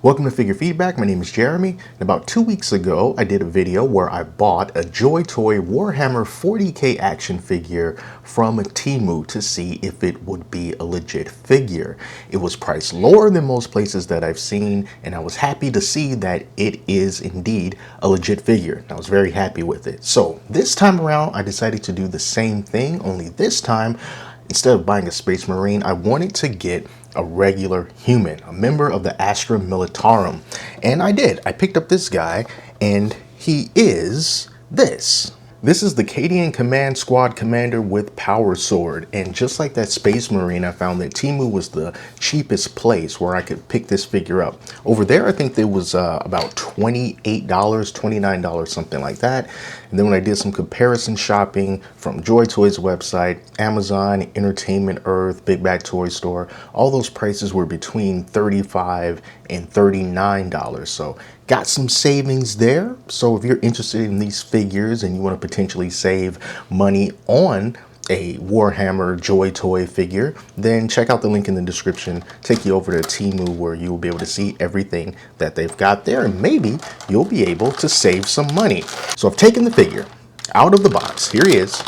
Welcome to Figure Feedback. My name is Jeremy, and about 2 weeks ago I did a video where I bought a JoyToy Warhammer 40K action figure from Temu to see if it would be a legit figure. It was priced lower than most places that I've seen, and I was happy to see that it is indeed a legit figure. I was very happy with it. So this time around I decided to do the same thing, only this time instead of buying a Space Marine, I wanted to get a regular human, a member of the Astra Militarum. And I did. I picked up this guy, and he is this. This is the Cadian Command Squad Commander with Power Sword. And just like that Space Marine, I found that Temu was the cheapest place where I could pick this figure up. Over there, I think it was about $28, $29, something like that. And then when I did some comparison shopping from JoyToy's website, Amazon, Entertainment Earth, Big Bag Toy Store, all those prices were between $35 and $39. So got some savings there. So if you're interested in these figures and you want to potentially save money on a Warhammer JoyToy figure, then check out the link in the description, take you over to Temu, where you will be able to see everything that they've got there, and maybe you'll be able to save some money. So I've taken the figure out of the box. Here he is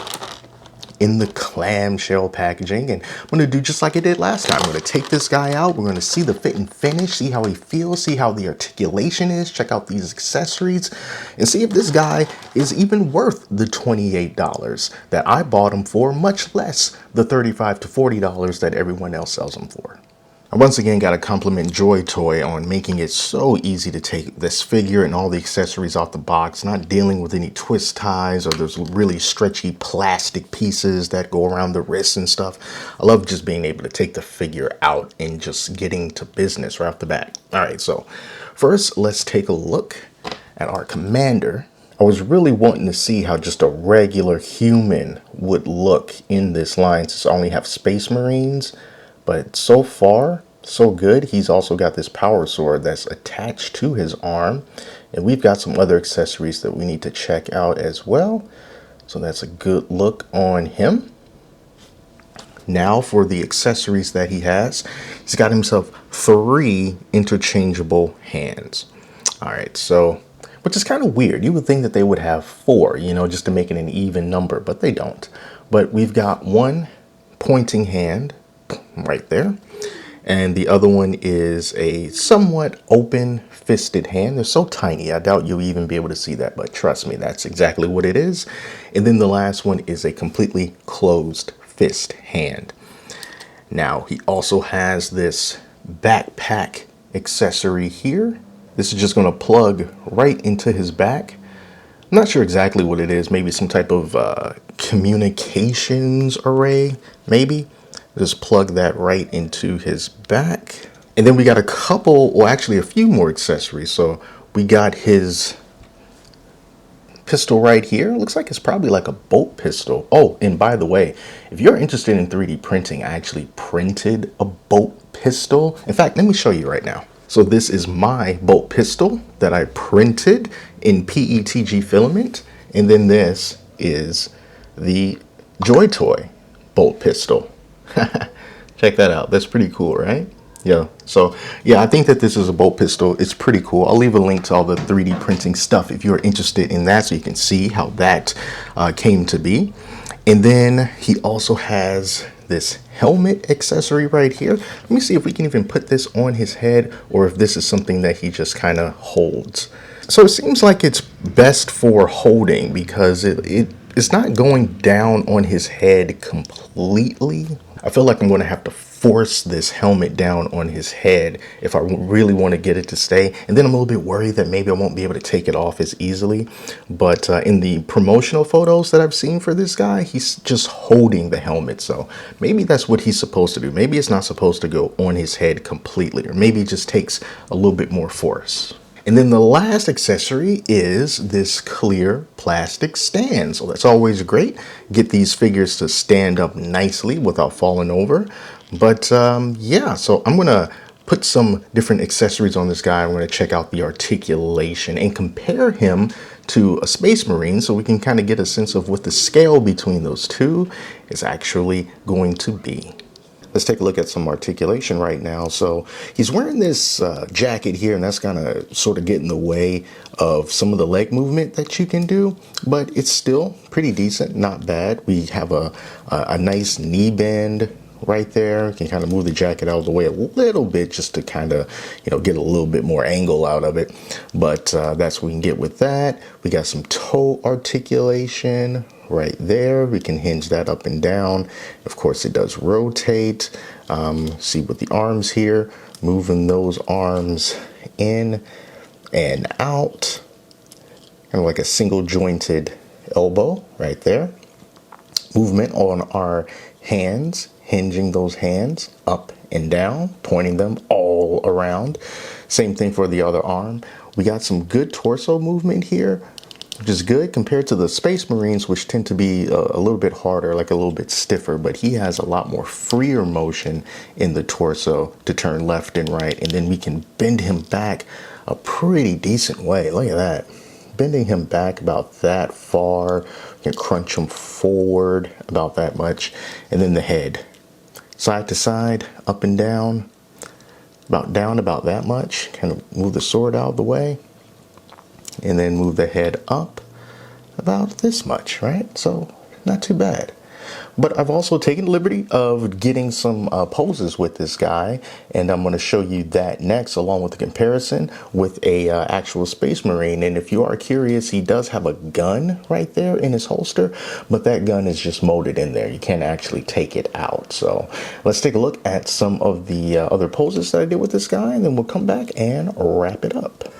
in the clamshell packaging, and I'm going to do just like I did last time. I'm going to take this guy out. We're going to see the fit and finish, see how he feels, see how the articulation is, check out these accessories, and see if this guy is even worth the $28 that I bought him for, much less the $35 to $40 that everyone else sells him for. I once again got to compliment JoyToy on making it so easy to take this figure and all the accessories off the box, not dealing with any twist ties or those really stretchy plastic pieces that go around the wrists and stuff. I love just being able to take the figure out and just getting to business right off the bat. All right, so first let's take a look at our commander. I was really wanting to see how just a regular human would look in this line, since I only have Space Marines. But so far, so good. He's also got this power sword that's attached to his arm. And we've got some other accessories that we need to check out as well. So that's a good look on him. Now for the accessories that he has. He's got himself 3 interchangeable hands. All right, so, which is kind of weird. You would think that they would have 4, you know, just to make it an even number, but they don't. But we've got one pointing hand right there, and the other one is a somewhat open fisted hand. They're so tiny, I doubt you'll even be able to see that, but trust me, that's exactly what it is. And then the last one is a completely closed fist hand. Now he also has this backpack accessory here. This is just going to plug right into his back. I'm not sure exactly what it is. Maybe some type of communications array, maybe. Just plug that right into his back. And then we got a couple, or actually a few more accessories. So we got his pistol right here. Looks like it's probably like a bolt pistol. Oh, and by the way, if you're interested in 3D printing, I actually printed a bolt pistol. In fact, let me show you right now. So this is my bolt pistol that I printed in PETG filament. And then this is the JoyToy bolt pistol. Check that out. That's pretty cool, right? Yeah. So yeah, I think that this is a bolt pistol. It's pretty cool. I'll leave a link to all the 3D printing stuff if you're interested in that, so you can see how that came to be. And then he also has this helmet accessory right here. Let me see if we can even put this on his head, or if this is something that he just kind of holds. So it seems like it's best for holding, because it's not going down on his head completely. I feel like I'm going to have to force this helmet down on his head if I really want to get it to stay. And then I'm a little bit worried that maybe I won't be able to take it off as easily. But in the promotional photos that I've seen for this guy, he's just holding the helmet. So maybe that's what he's supposed to do. Maybe it's not supposed to go on his head completely, or maybe it just takes a little bit more force. And then the last accessory is this clear plastic stand. So that's always great. Get these figures to stand up nicely without falling over. But yeah, so I'm going to put some different accessories on this guy. I'm going to check out the articulation and compare him to a Space Marine, so we can kind of get a sense of what the scale between those two is actually going to be. let's take a look at some articulation right now. So he's wearing this jacket here, and that's gonna sort of get in the way of some of the leg movement that you can do, but it's still pretty decent, not bad. We have a nice knee bend right there. You can kind of move the jacket out of the way a little bit just to kind of, you know, get a little bit more angle out of it. But that's what we can get with that. We got some toe articulation right there. We can hinge that up and down. Of course, it does rotate. See with the arms here, moving those arms in and out, kind of like a single jointed elbow right there. Movement on our hands, hinging those hands up and down, pointing them all around. Same thing for the other arm. We got some good torso movement here, which is good compared to the Space Marines, which tend to be a little bit harder, like a little bit stiffer, but he has a lot more freer motion in the torso to turn left and right. And then we can bend him back a pretty decent way. Look at that. Bending him back about that far. You can crunch him forward about that much. And then the head, side to side, up and down about that much. Kind of move the sword out of the way. And then move the head up about this much, right? So not too bad. But I've also taken the liberty of getting some poses with this guy, and I'm going to show you that next, along with the comparison with a actual Space Marine. And if you are curious, he does have a gun right there in his holster, but that gun is just molded in there. You can't actually take it out. So let's take a look at some of the other poses that I did with this guy, and then we'll come back and wrap it up.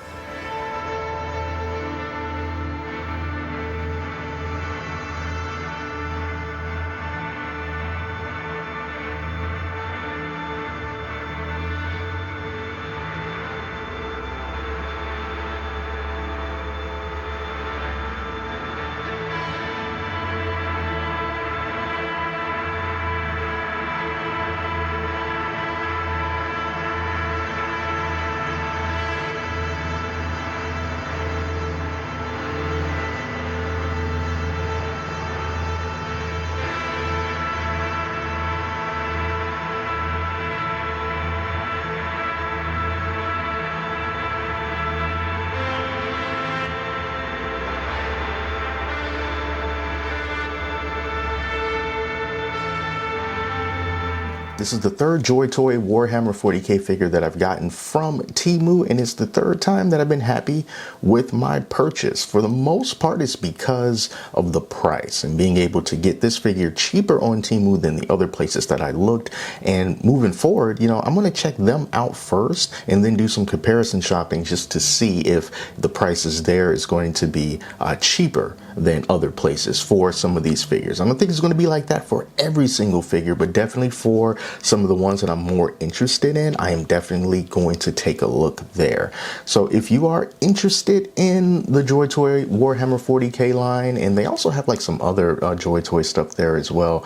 This is the third JoyToy Warhammer 40K figure that I've gotten from Temu, and it's the third time that I've been happy with my purchase. For the most part, it's because of the price and being able to get this figure cheaper on Temu than the other places that I looked. And moving forward, you know, I'm going to check them out first and then do some comparison shopping just to see if the prices there is going to be cheaper than other places for some of these figures. I don't think it's going to be like that for every single figure, but definitely for some of the ones that I'm more interested in, I am definitely going to take a look there. So if you are interested in the JoyToy Warhammer 40K line, and they also have like some other JoyToy stuff there as well,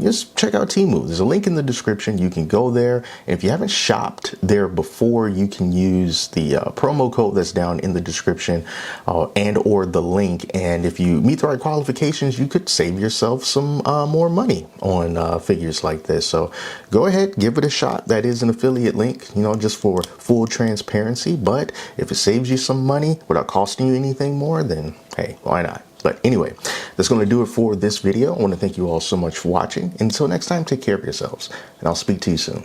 just check out Temu. There's a link in the description. You can go there, and if you haven't shopped there before, you can use the promo code that's down in the description and or the link, and if you meet the right qualifications, you could save yourself some more money on figures like this. So go ahead, give it a shot. That is an affiliate link, you know, just for full transparency. But if it saves you some money without costing you anything more, then hey, why not? But anyway, that's going to do it for this video. I want to thank you all so much for watching. Until next time, take care of yourselves, and I'll speak to you soon.